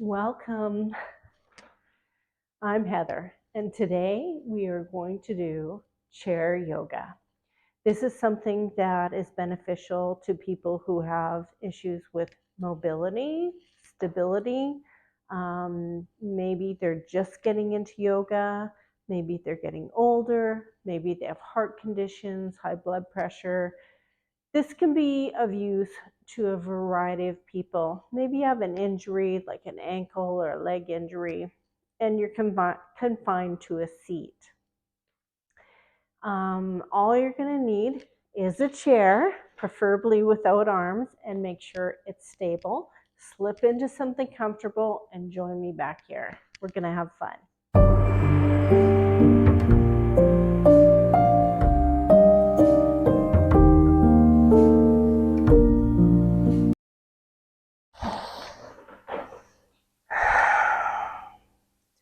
Welcome. I'm Heather, and today we are going to do chair yoga. This is something that is beneficial to people who have issues with mobility, stability. Maybe they're just getting into yoga, maybe they're getting older, maybe they have heart conditions, high blood pressure. This can be of use to a variety of people. Maybe you have an injury like an ankle or a leg injury, and you're confined to a seat. All you're going to need is a chair, preferably without arms, and make sure it's stable. Slip into something comfortable and join me back here. We're going to have fun.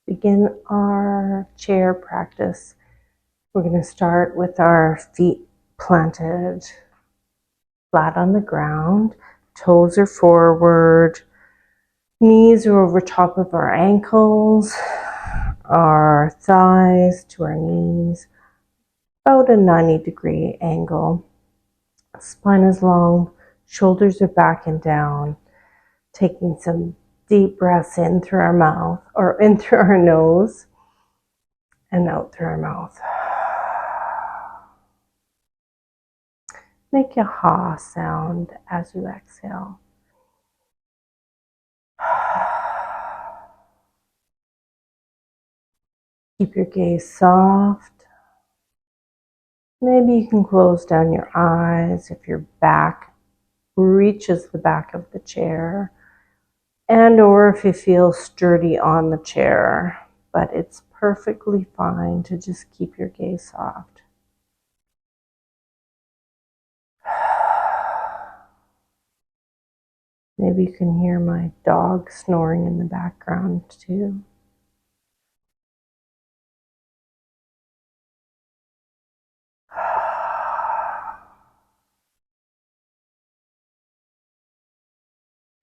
To begin our chair practice, we're going to start with our feet planted flat on the ground. Toes are forward. Knees are over top of our ankles. Our thighs to our knees. About a 90-degree angle. Spine is long. Shoulders are back and down. Taking some deep breaths in through our mouth, or in through our nose, and out through our mouth. Make a ha sound as you exhale. Keep your gaze soft. Maybe you can close down your eyes if your back reaches the back of the chair, and or if you feel sturdy on the chair, but it's perfectly fine to just keep your gaze soft. Maybe you can hear my dog snoring in the background too.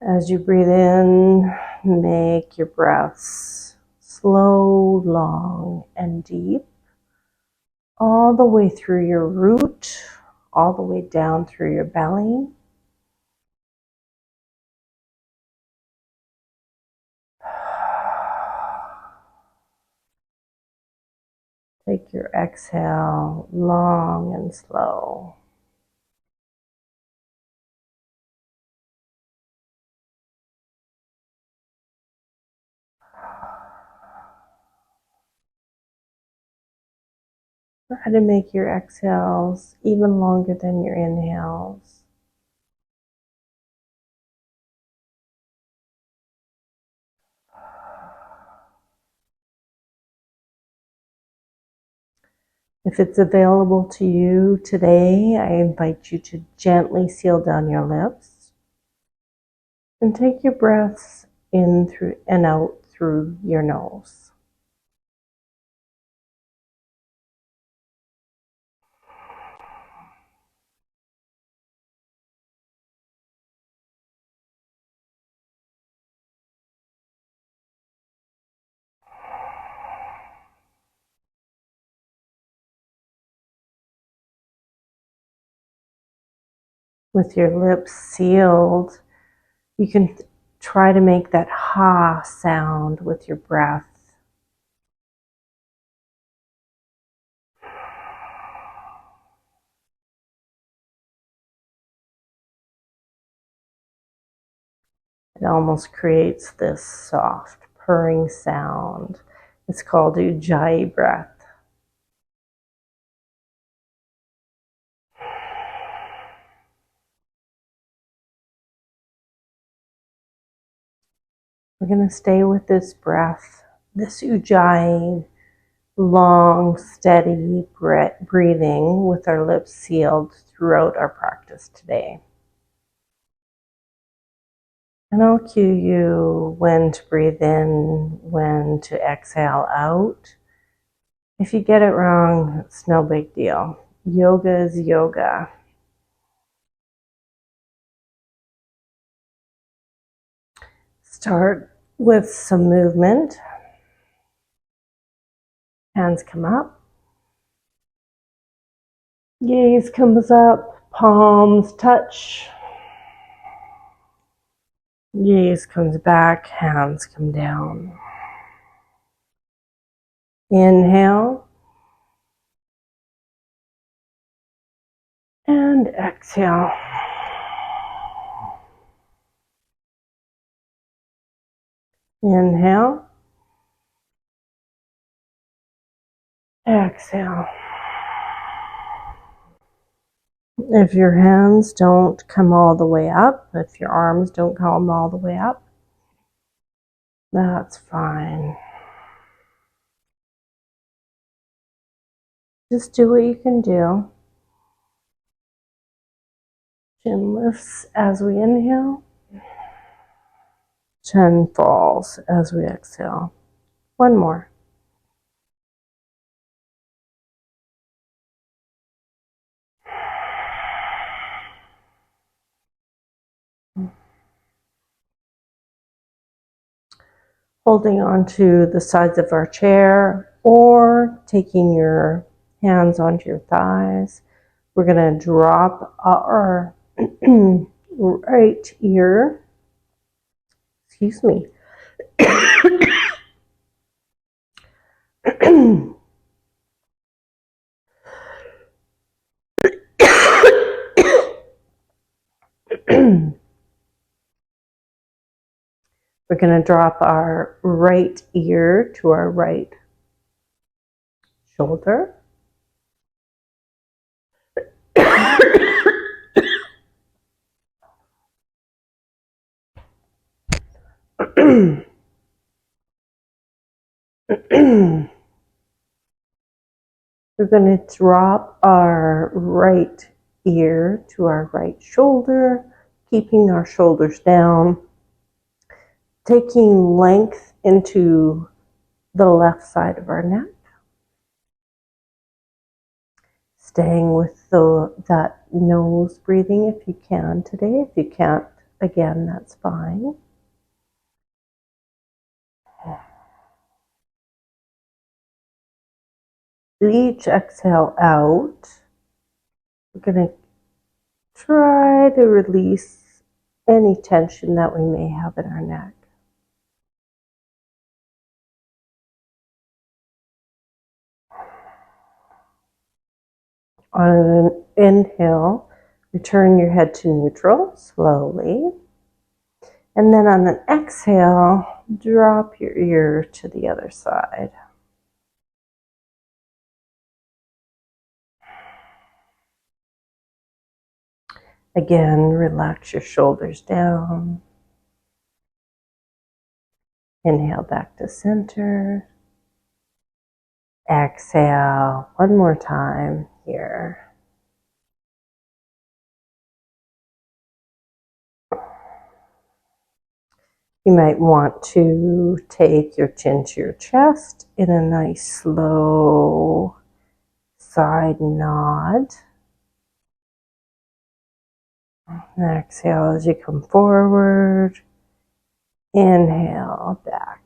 As you breathe in, make your breaths slow, long, and deep, all the way through your root, all the way down through your belly. Take your exhale long and slow. Try to make your exhales even longer than your inhales. If it's available to you today, I invite you to gently seal down your lips and take your breaths in through and out through your nose. With your lips sealed, you can try to make that ha sound with your breath. It almost creates this soft purring sound. It's called Ujjayi breath. We're going to stay with this breath, this Ujjayi, long, steady breathing with our lips sealed throughout our practice today. And I'll cue you when to breathe in, when to exhale out. If you get it wrong, it's no big deal. Yoga is yoga. Start with some movement. Hands come up. Gaze comes up, palms touch. Gaze comes back, hands come down. Inhale. And exhale. Inhale. Exhale. If your hands don't come all the way up, if your arms don't come all the way up, that's fine. Just do what you can do. Chin lifts as we inhale. Chin falls as we exhale. One more. Holding onto the sides of our chair or taking your hands onto your thighs. We're going to drop our right ear, excuse me. We're going to drop our right ear to our right shoulder. We're going to drop our right ear to our right shoulder, keeping our shoulders down, taking length into the left side of our neck, staying with that nose breathing if you can today. If you can't, again, that's fine. Each exhale out, we're going to try to release any tension that we may have in our neck. On an inhale, return your head to neutral slowly. And then on an exhale, drop your ear to the other side. Again, relax your shoulders down. Inhale back to center. Exhale one more time here. You might want to take your chin to your chest in a nice slow side nod. And exhale as you come forward. Inhale back.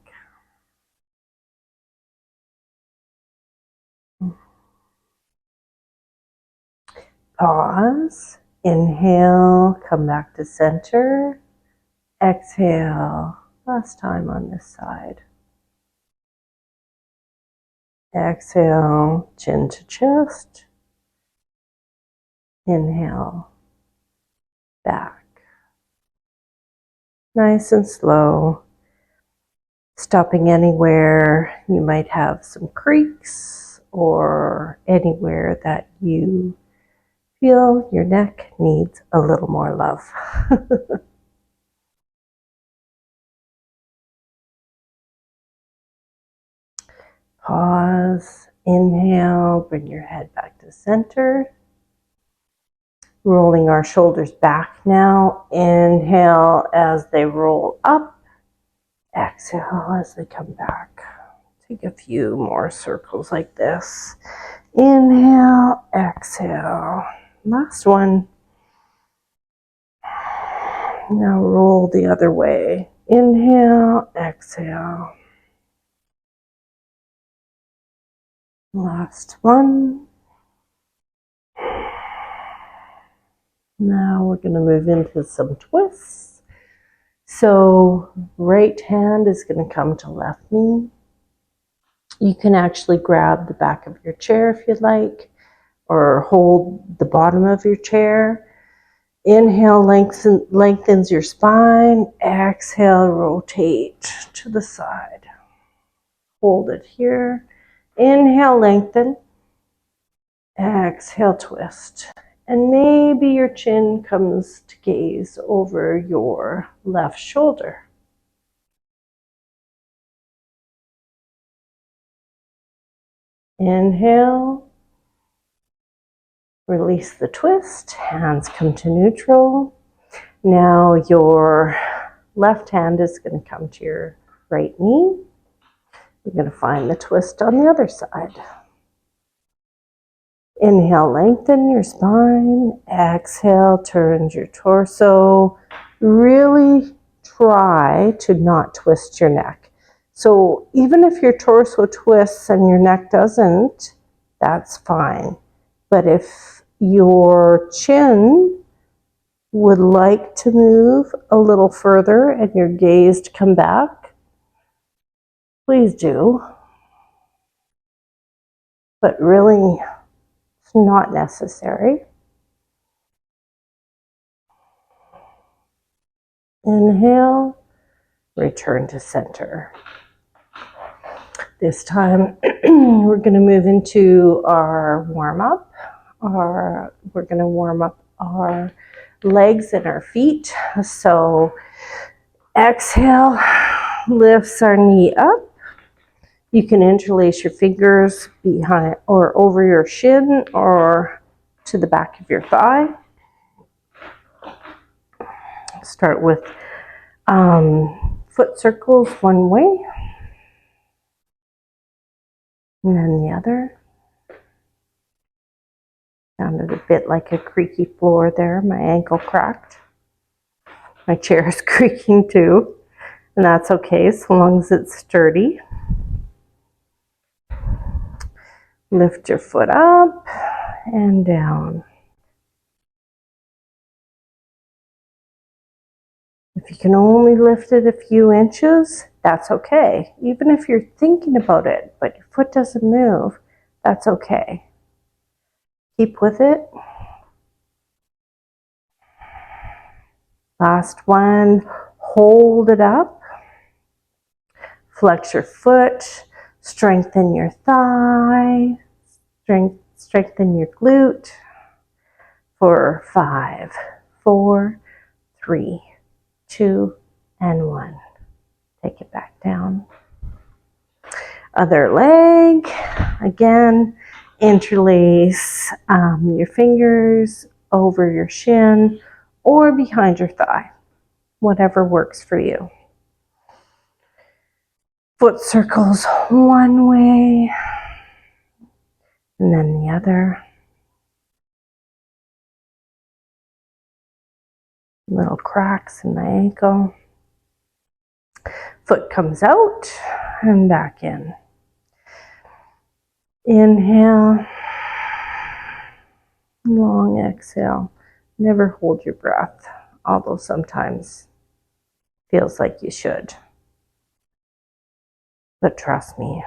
Pause. Inhale, come back to center. Exhale, last time on this side. Exhale, chin to chest. Inhale, back. Nice and slow. Stopping anywhere you might have some creaks or anywhere that you feel your neck needs a little more love. Pause, inhale, bring your head back to center. Rolling our shoulders back now. Inhale as they roll up. Exhale as they come back. Take a few more circles like this. Inhale, exhale. Last one. Now roll the other way. Inhale, exhale. Last one. Now we're going to move into some twists. So right hand is going to come to left knee. You can actually grab the back of your chair if you'd like, or hold the bottom of your chair. Inhale, lengthens your spine. Exhale, rotate to the side. Hold it here. Inhale, lengthen. Exhale, twist. And maybe your chin comes to gaze over your left shoulder. Inhale. Release the twist. Hands come to neutral. Now your left hand is going to come to your right knee. You're going to find the twist on the other side. Inhale, lengthen your spine. Exhale, turn your torso. Really try to not twist your neck. So even if your torso twists and your neck doesn't, that's fine. But if your chin would like to move a little further and your gaze to come back, please do. But really, it's not necessary. Inhale, return to center. This time, we're going to move into our warm-up. We're going to warm up our legs and our feet. So exhale, lifts our knee up. You can interlace your fingers behind or over your shin or to the back of your thigh. Start with foot circles one way and then the other. Sounded a bit like a creaky floor there. My ankle cracked. My chair is creaking too, and that's okay so long as it's sturdy. Lift your foot up and down. If you can only lift it a few inches, that's okay. Even if you're thinking about it, but your foot doesn't move, that's okay. Keep with it. Last one, hold it up. Flex your foot, strengthen your thigh, strengthen your glute for 5, 4, 3, 2, and 1. Take it back down. Other leg, again, interlace your fingers over your shin or behind your thigh, whatever works for you. Foot circles one way and then the other. Little cracks in my ankle. Foot comes out and back in. Inhale. Long exhale. Never hold your breath, although sometimes feels like you should. But trust me.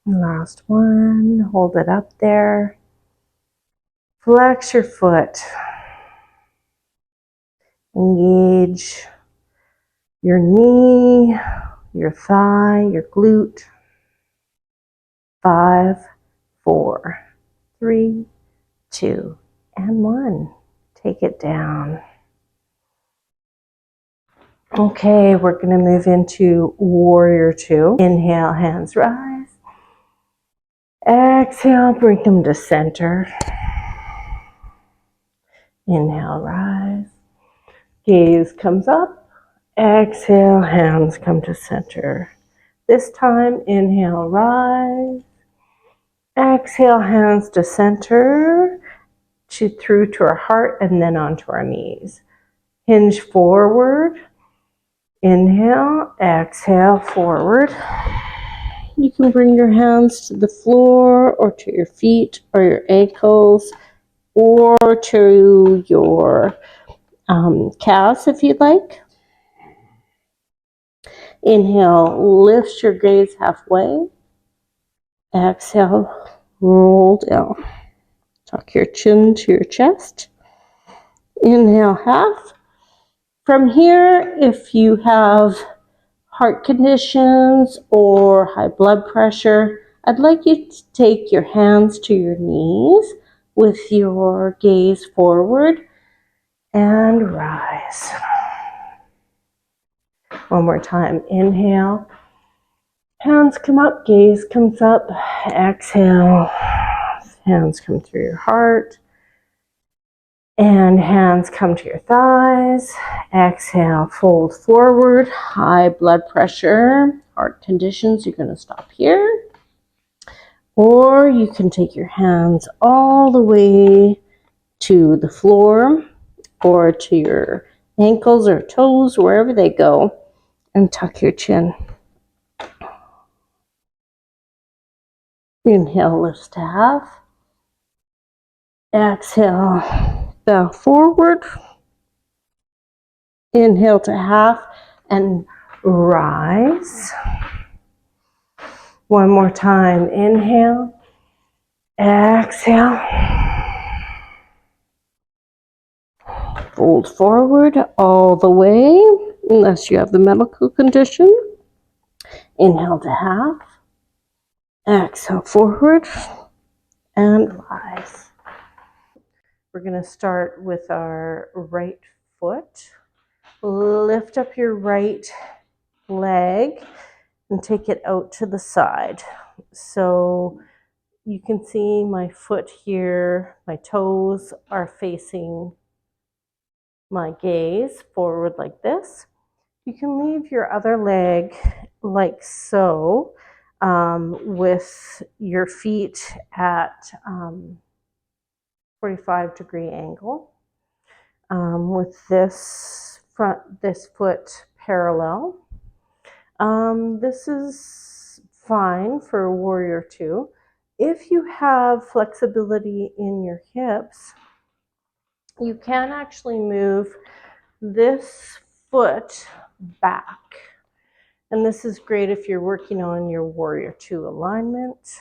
Last one. Hold it up there. Flex your foot. Engage your knee, your thigh, your glute. 5, 4, 3, 2, and 1. Take it down. Okay, we're going to move into Warrior 2. Inhale, hands rise. Exhale, bring them to center. Inhale, rise. Gaze comes up. Exhale, hands come to center. This time, inhale, rise. Exhale, hands to center. through to our heart and then onto our knees. Hinge forward. Inhale, exhale, forward. You can bring your hands to the floor or to your feet or your ankles or to your calves if you'd like. Inhale, lift your gaze halfway. Exhale, roll down. Tuck your chin to your chest. Inhale, half. From here, if you have heart conditions or high blood pressure, I'd like you to take your hands to your knees with your gaze forward and rise. One more time. Inhale. Hands come up, gaze comes up. Exhale. Hands come through your heart. And hands come to your thighs. Exhale, fold forward. High blood pressure, heart conditions, you're going to stop here. Or you can take your hands all the way to the floor or to your ankles or toes, wherever they go, and tuck your chin. Inhale, lift to half. Exhale, bow forward. Inhale to half and rise. One more time. Inhale. Exhale. Fold forward all the way, unless you have the medical condition. Inhale to half. Exhale forward and rise. We're going to start with our right foot. Lift up your right leg and take it out to the side. So you can see my foot here, my toes are facing my gaze forward like this. You can leave your other leg like so, with your feet at 45-degree angle, with this foot parallel. This is fine for Warrior Two. If you have flexibility in your hips, you can actually move this foot back. And this is great if you're working on your Warrior Two alignment.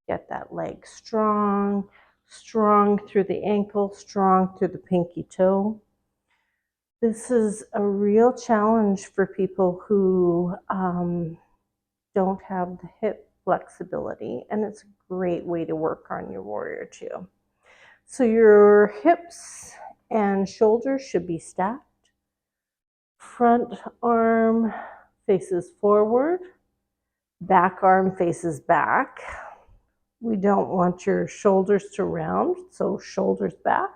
Get that leg strong, strong through the ankle, strong through the pinky toe. This is a real challenge for people who don't have the hip flexibility, and it's a great way to work on your Warrior Two. So your hips and shoulders should be stacked. Front arm faces forward, back arm faces back. We don't want your shoulders to round, so shoulders back.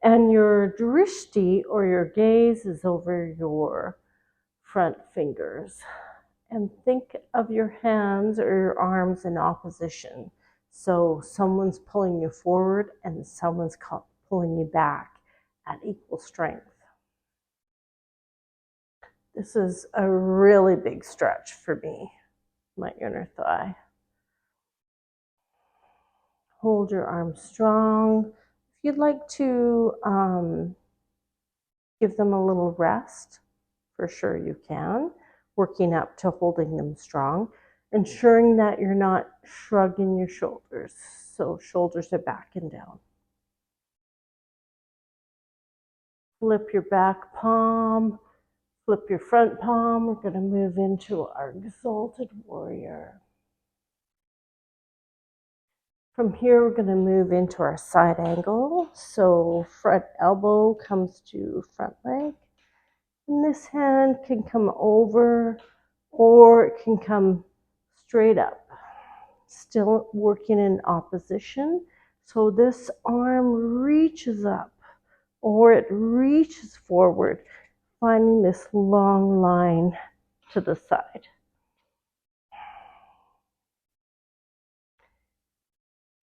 And your drishti, or your gaze, is over your front fingers. And think of your hands or your arms in opposition. So someone's pulling you forward and someone's pulling you back at equal strength. This is a really big stretch for me, my inner thigh. Hold your arms strong. If you'd like to give them a little rest, for sure you can, working up to holding them strong, ensuring that you're not shrugging your shoulders. So shoulders are back and down. Flip your back palm, flip your front palm. We're going to move into our Exalted Warrior. From here, we're going to move into our side angle. So front elbow comes to front leg. And this hand can come over or it can come straight up. Still working in opposition. So this arm reaches up or it reaches forward, finding this long line to the side.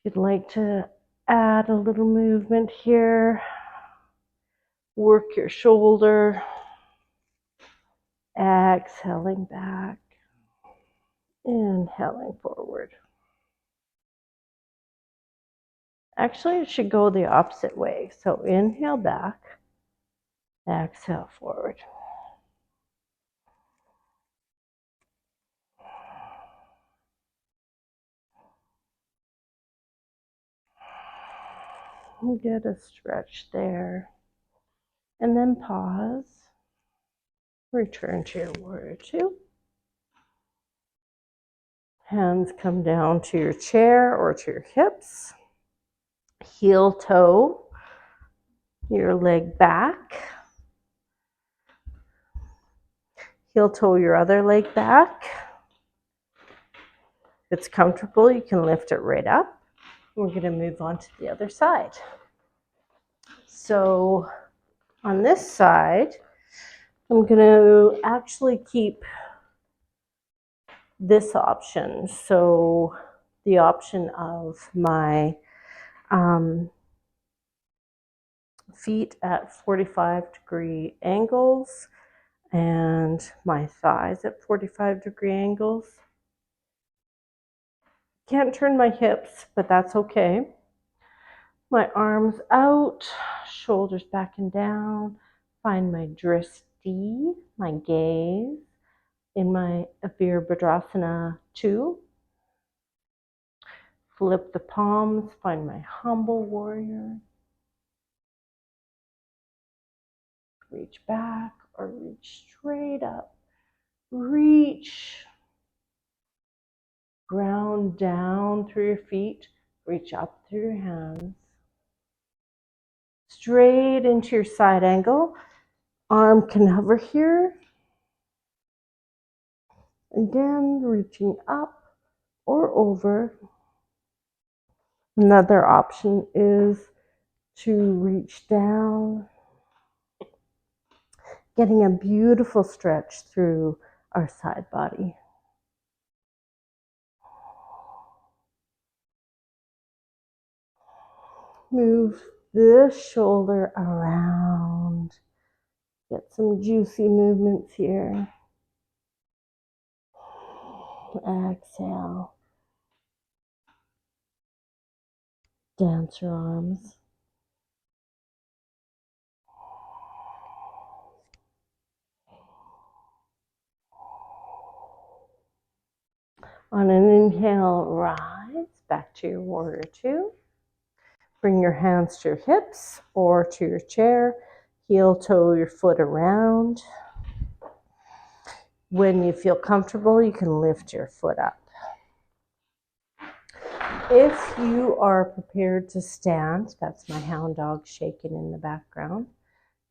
If you'd like to add a little movement here. Work your shoulder. Exhaling back. Inhaling forward. Actually, it should go the opposite way. So inhale back. Exhale forward. Get a stretch there. And then pause. Return to your warrior two. Hands come down to your chair or to your hips. Heel toe your leg back. Heel toe your other leg back. If it's comfortable, you can lift it right up. We're going to move on to the other side. So on this side, I'm going to actually keep this option. So the option of my feet at 45-degree angles and my thighs at 45-degree angles. Can't turn my hips, but that's okay. My arms out, shoulders back and down. Find my drishti, my gaze, in my Virabhadrasana 2. Flip the palms, find my humble warrior. Reach back or reach straight up. Reach. Ground down through your feet. Reach up through your hands. Straight into your side angle. Arm can hover here. Again, reaching up or over. Another option is to reach down, getting a beautiful stretch through our side body. Move this shoulder around. Get some juicy movements here. Exhale. Dance your arms. On an inhale, rise back to your warrior two. Bring your hands to your hips or to your chair. Heel toe your foot around. When you feel comfortable, you can lift your foot up. If you are prepared to stand, that's my hound dog shaking in the background.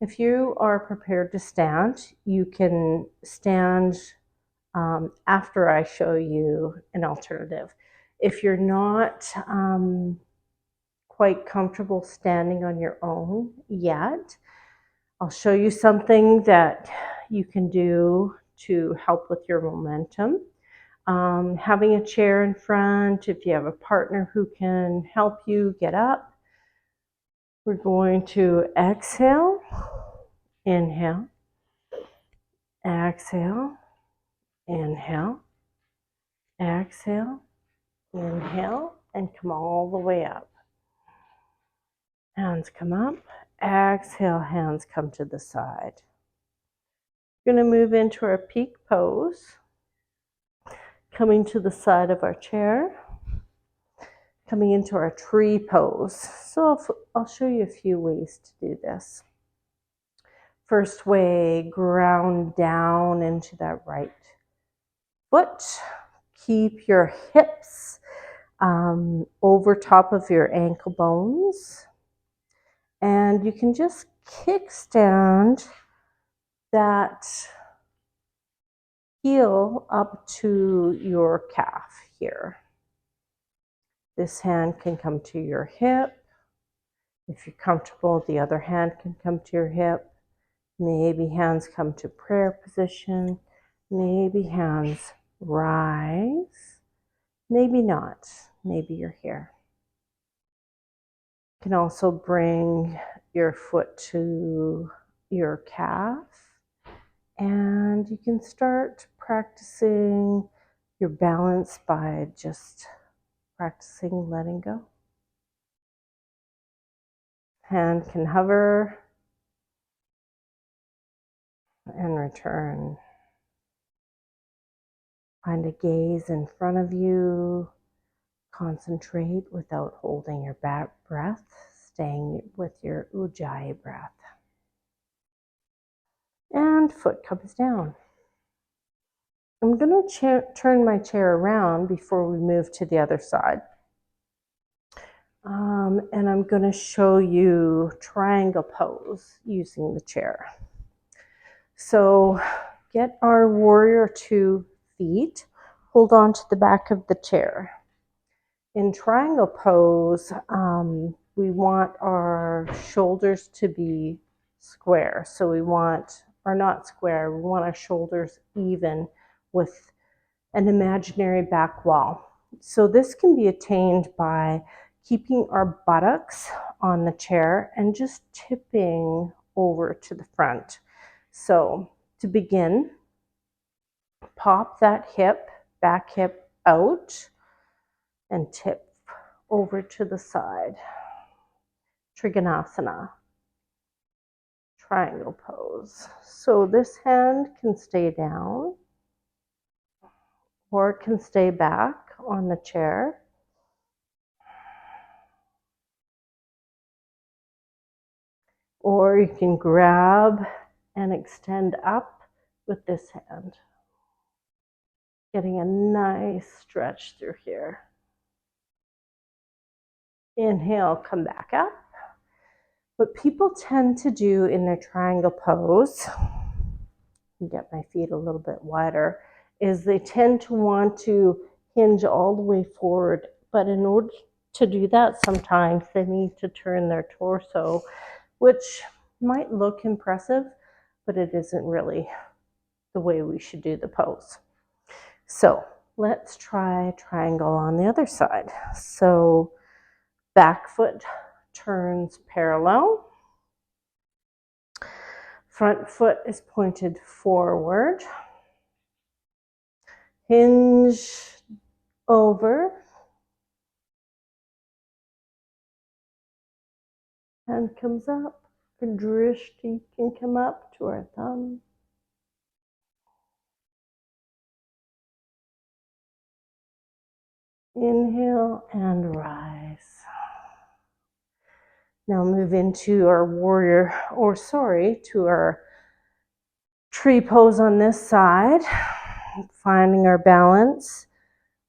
If you are prepared to stand, you can stand after I show you an alternative. If you're not quite comfortable standing on your own yet, I'll show you something that you can do to help with your momentum. Having a chair in front, if you have a partner who can help you get up. We're going to exhale, inhale, exhale, inhale, exhale, inhale, and come all the way up. Hands come up, exhale, hands come to the side. We're going to move into our peak pose, coming to the side of our chair, coming into our tree pose. So I'll show you a few ways to do this. First way, ground down into that right foot. Keep your hips over top of your ankle bones. And you can just kickstand that heel up to your calf here. This hand can come to your hip. If you're comfortable, the other hand can come to your hip. Maybe hands come to prayer position. Maybe hands rise. Maybe not. Maybe you're here. You can also bring your foot to your calf, and you can start practicing your balance by just practicing letting go. Hand can hover and return. Find a gaze in front of you. Concentrate without holding your breath, staying with your Ujjayi breath. And foot comes down. I'm going to turn my chair around before we move to the other side. And I'm going to show you triangle pose using the chair. So get our warrior 2 feet, hold on to the back of the chair. In triangle pose, we want our shoulders to be square. So we want, or not square, we want our shoulders even with an imaginary back wall. So this can be attained by keeping our buttocks on the chair and just tipping over to the front. So to begin, pop that hip, back hip out and tip over to the side. Trikonasana, triangle pose. So this hand can stay down or it can stay back on the chair. Or you can grab and extend up with this hand. Getting a nice stretch through here. Inhale, come back up. What people tend to do in their triangle pose, get my feet a little bit wider, is they tend to want to hinge all the way forward. But in order to do that, sometimes they need to turn their torso, which might look impressive, but it isn't really the way we should do the pose. So let's try triangle on the other side. So back foot turns parallel. Front foot is pointed forward. Hinge over. Hand comes up. Drishti can come up to our thumb. Inhale and rise. Now move into our warrior, to our tree pose on this side. Finding our balance.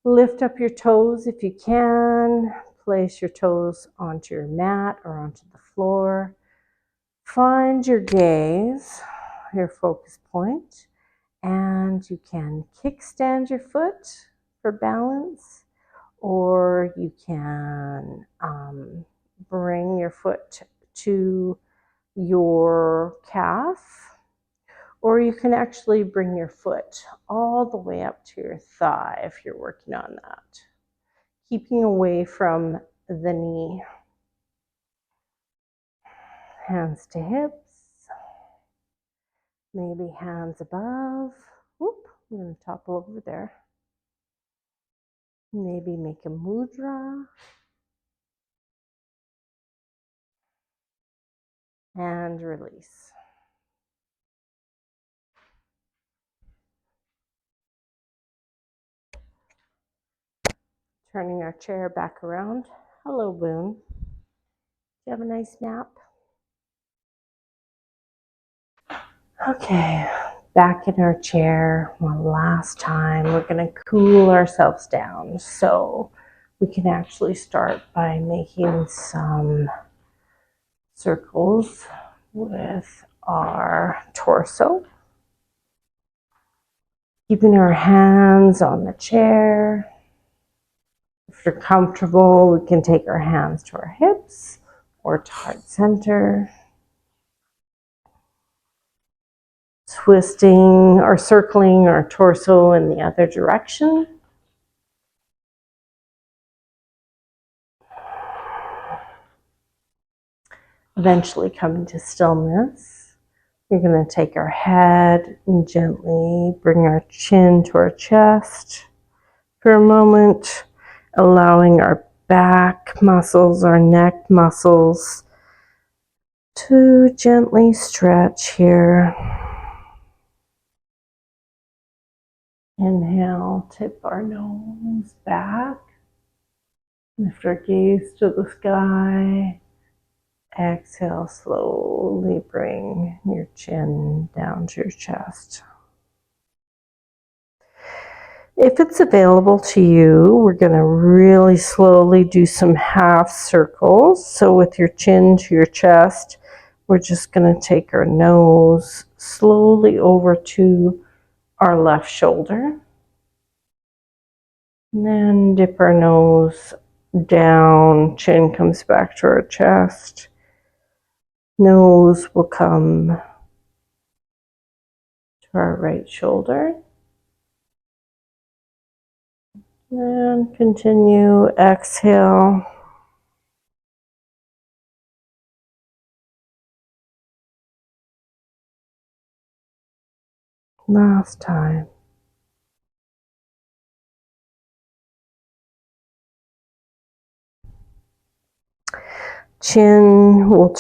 Lift up your toes if you can. Place your toes onto your mat or onto the floor. Find your gaze, your focus point, and you can kickstand your foot for balance, or you can bring your foot to your calf, or you can actually bring your foot all the way up to your thigh if you're working on that, keeping away from the knee. Hands to hips, maybe hands above. Whoop, I'm going to topple over there. Maybe make a mudra. And release. Turning our chair back around. Hello, Boone. You have a nice nap? Okay, back in our chair one last time. We're going to cool ourselves down. So we can actually start by making some circles with our torso. Keeping our hands on the chair. If you're comfortable, we can take our hands to our hips or to heart center. Twisting or circling our torso in the other direction. Eventually coming to stillness. We're going to take our head and gently bring our chin to our chest for a moment, allowing our back muscles, our neck muscles to gently stretch here. Inhale, tip our nose back, lift our gaze to the sky. Exhale, slowly bring your chin down to your chest. If it's available to you, we're going to really slowly do some half circles. So with your chin to your chest, we're just going to take our nose slowly over to our left shoulder. And then dip our nose down, chin comes back to our chest. Nose will come to our right shoulder. And continue, exhale. Last time. Chin will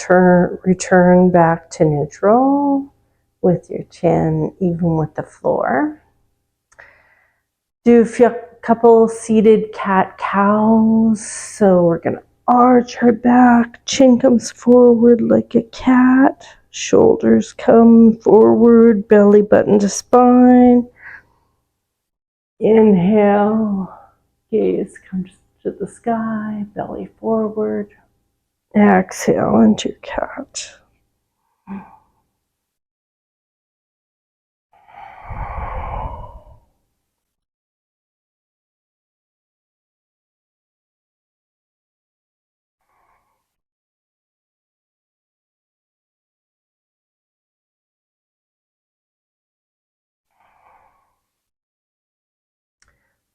return back to neutral with your chin even with the floor. Do a couple seated cat-cows. So we're going to arch our back, chin comes forward like a cat, shoulders come forward, belly button to spine. Inhale, gaze comes to the sky, belly forward. Exhale into cat.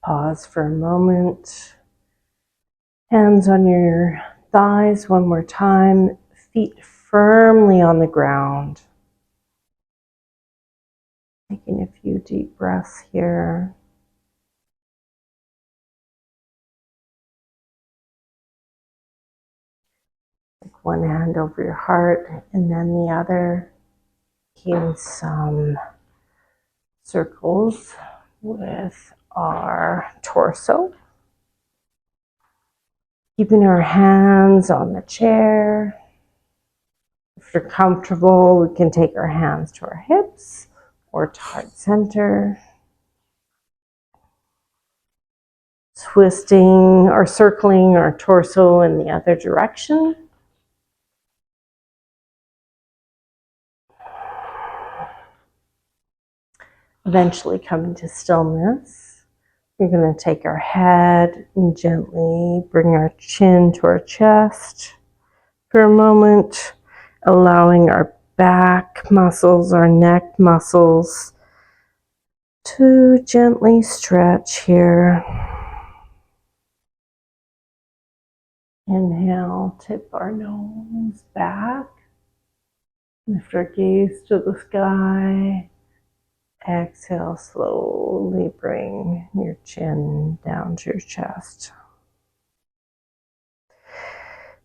Pause for a moment. Hands on your thighs one more time. Feet firmly on the ground. Taking a few deep breaths here. Take one hand over your heart and then the other. Making some circles with our torso. Keeping our hands on the chair. If you're comfortable, we can take our hands to our hips or to heart center. Twisting or circling our torso in the other direction. Eventually coming to stillness. We're going to take our head and gently bring our chin to our chest for a moment, allowing our back muscles, our neck muscles to gently stretch here. Inhale, tip our nose back, lift our gaze to the sky. Exhale, slowly bring your chin down to your chest.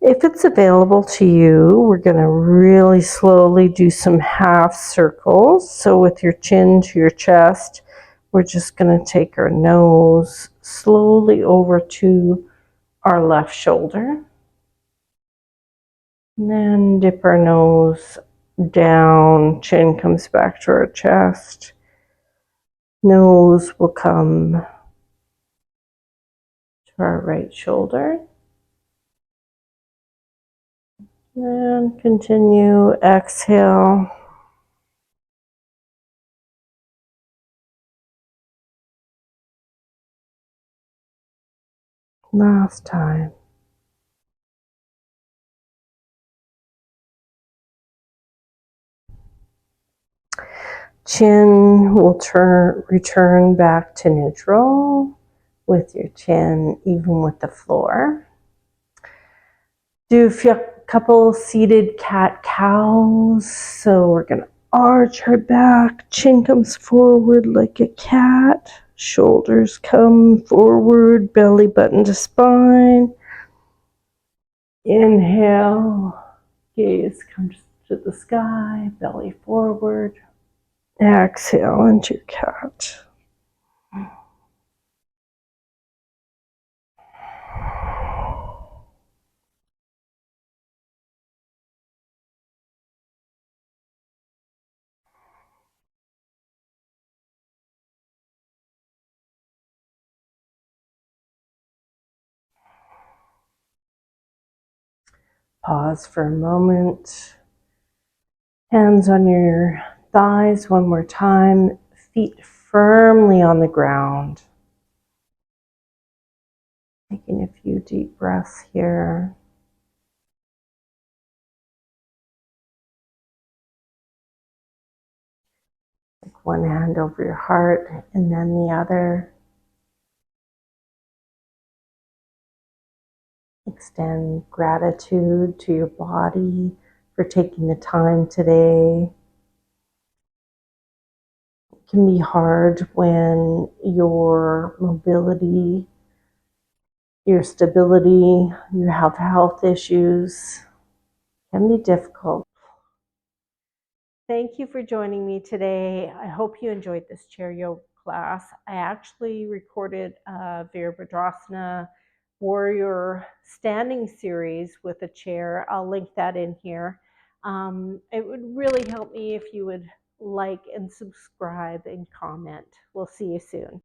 If it's available to you, we're going to really slowly do some half circles. So with your chin to your chest, we're just going to take our nose slowly over to our left shoulder. And then dip our nose down, chin comes back to our chest. Nose will come to our right shoulder. And continue, exhale. Last time. Chin will return back to neutral with your chin even with the floor. Do a couple seated cat-cows. So we're going to arch our back, chin comes forward like a cat, shoulders come forward, belly button to spine. Inhale, gaze comes to the sky, belly forward. Exhale into cat. Pause for a moment. Hands on your thighs one more time. Feet firmly on the ground. Taking a few deep breaths here. Take one hand over your heart and then the other. Extend gratitude to your body for taking the time today. It can be hard when your mobility, your stability, you have health issues, can be difficult. Thank you for joining me today. I hope you enjoyed this chair yoga class. I actually recorded a Virabhadrasana warrior standing series with a chair. I'll link that in here. It would really help me if you would like and subscribe and comment. We'll see you soon.